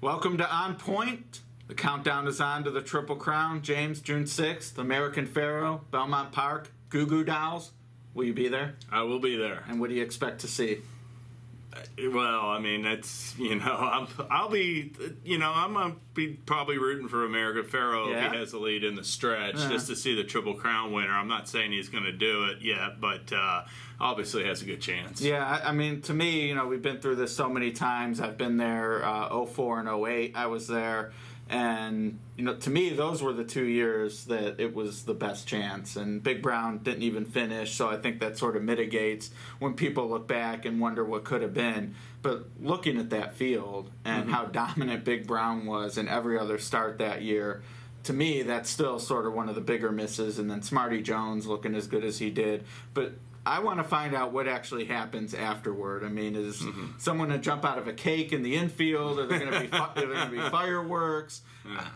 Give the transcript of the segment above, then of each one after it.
Welcome to On Point. The countdown is on to the Triple Crown. James, June 6th, American Pharoah, Belmont Park, Goo Goo Dolls. Will you be there? I will be there. And what do you expect to see? Well, I mean, that's, I'll be, I'm going to be probably rooting for American Pharoah if he has the lead in the stretch, just to see the Triple Crown winner. I'm not saying he's going to do it yet, but obviously has a good chance. Yeah, I mean, to me, we've been through this so many times. I've been there 04 and 08. I was there. And, to me, those were the 2 years that it was the best chance. And Big Brown didn't even finish, so I think that sort of mitigates when people look back and wonder what could have been. But looking at that field and how dominant Big Brown was in every other start that year, to me, that's still sort of one of the bigger misses. And then Smarty Jones looking as good as he did. But I want to find out what actually happens afterward. I mean, is someone going to jump out of a cake in the infield? Are there going to be fireworks?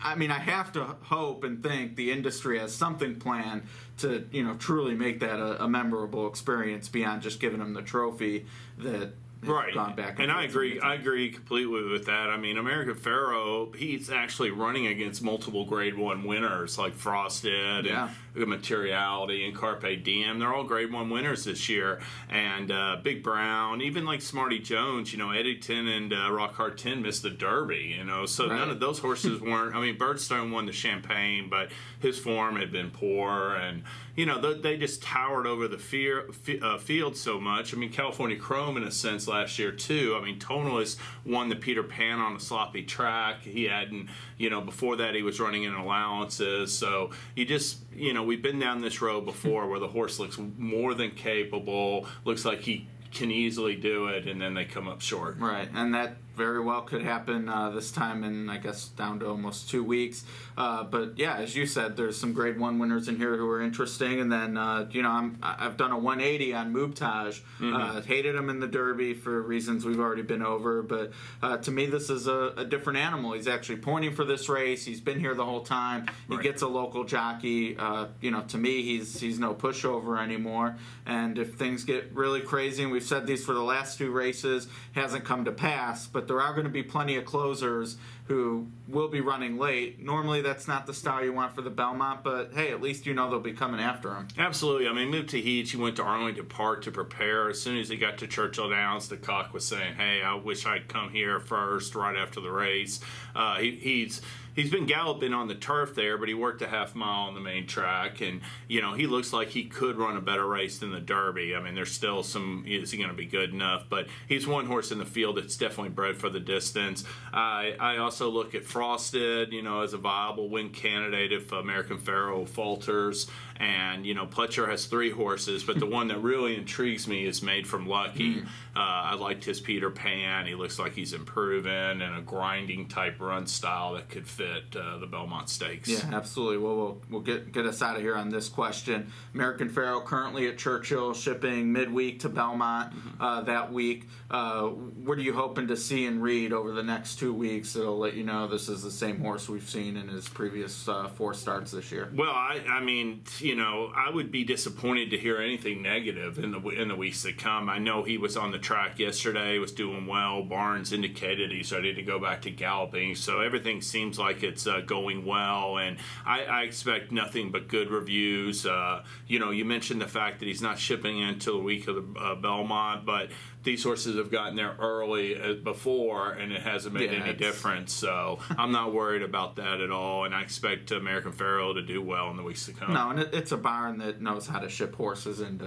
I mean, I have to hope and think the industry has something planned to, truly make that a memorable experience beyond just giving them the trophy that. Right, and I agree completely with that. I mean, American Pharoah, he's actually running against multiple Grade 1 winners like Frosted and Materiality and Carpe Diem. They're all Grade 1 winners this year. And Big Brown, even like Smarty Jones, Eddington and Rock Hard 10 missed the Derby, so none of those horses weren't. I mean, Birdstone won the Champagne, but his form had been poor, and they just towered over the field so much. I mean, California Chrome, in a sense, last year too. I mean, Tonalist won the Peter Pan on a sloppy track. He hadn't, before that he was running in allowances. So you just, we've been down this road before where the horse looks more than capable, looks like he can easily do it, and then they come up short. Right, and that very well could happen this time in, I guess, down to almost 2 weeks. But yeah, as you said, there's some Grade 1 winners in here who are interesting. And then, I've done a 180 on Mubtaj. Hated him in the Derby for reasons we've already been over. But to me, this is a different animal. He's actually pointing for this race. He's been here the whole time. He gets a local jockey. To me, he's no pushover anymore. And if things get really crazy, and we've said these for the last 2 races, hasn't come to pass, but there are going to be plenty of closers who will be running late. Normally, that's not the style you want for the Belmont, but hey, at least they'll be coming after him. Absolutely. I mean, moved to Heach. He went to Arlington Park to prepare. As soon as he got to Churchill Downs, the cock was saying, hey, I wish I'd come here first right after the race. He's been galloping on the turf there, but he worked a half mile on the main track, and he looks like he could run a better race than the Derby. I mean, there's still some, is he going to be good enough? But he's one horse in the field that's definitely bred for the distance. I also look at Frosted, as a viable win candidate if American Pharoah falters. And, Pletcher has 3 horses, but the one that really intrigues me is Made from Lucky. I liked his Peter Pan. He looks like he's improving, and a grinding type run style that could fit the Belmont Stakes. Yeah, absolutely. Well, we'll get us out of here on this question. American Pharoah currently at Churchill, shipping midweek to Belmont that week. What are you hoping to see and read over the next 2 weeks that'll let you know this is the same horse we've seen in his previous 4 starts this year? Well, I mean, I would be disappointed to hear anything negative in the weeks that come. I know he was on the track yesterday, was doing well. Barnes indicated he's ready to go back to galloping, so everything seems like it's going well, and I expect nothing but good reviews. You mentioned the fact that he's not shipping until the week of the Belmont, but these horses have gotten there early before, and it hasn't made any difference. So I'm not worried about that at all, and I expect American Pharoah to do well in the weeks to come. No, and it's a barn that knows how to ship horses into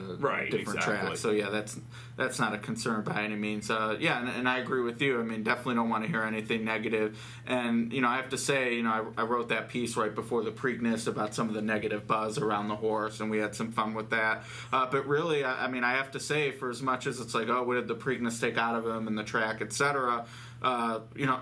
different tracks. So yeah, that's not a concern by any means. And I agree with you. I mean, definitely don't want to hear anything negative. And I have to say, I wrote that piece right before the Preakness about some of the negative buzz around the horse, and we had some fun with that. But really, I mean, I have to say, for as much as it's like, oh, what did the Preakness take out of him and the track, etc.,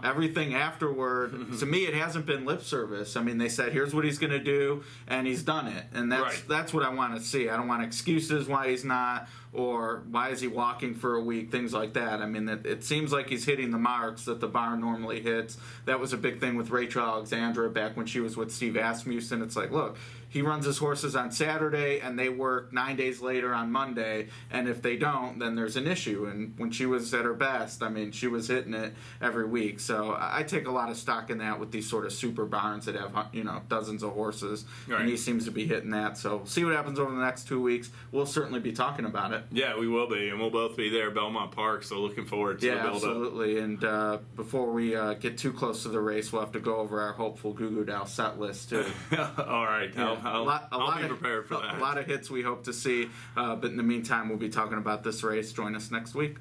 everything afterward, to me, it hasn't been lip service. I mean, they said, here's what he's going to do, and he's done it. And that's what I want to see. I don't want excuses why he's not, or why is he walking for a week, things like that. I mean, it seems like he's hitting the marks that the barn normally hits. That was a big thing with Rachel Alexandra back when she was with Steve Asmussen. It's like, look, he runs his horses on Saturday and they work 9 days later on Monday, and if they don't, then there's an issue. And when she was at her best, I mean, she was hitting it every week. So I take a lot of stock in that with these sort of super barns that have, you know, dozens of horses, and he seems to be hitting that. So see what happens over the next 2 weeks. We'll certainly be talking about it. Yeah, we will be, and we'll both be there at Belmont Park, so looking forward to the build-up. Absolutely. And before we get too close to the race, we'll have to go over our hopeful Goo Goo Dow set list, too. All right. Yeah. I'll be prepared for that. A lot of hits we hope to see, but in the meantime, we'll be talking about this race. Join us next week.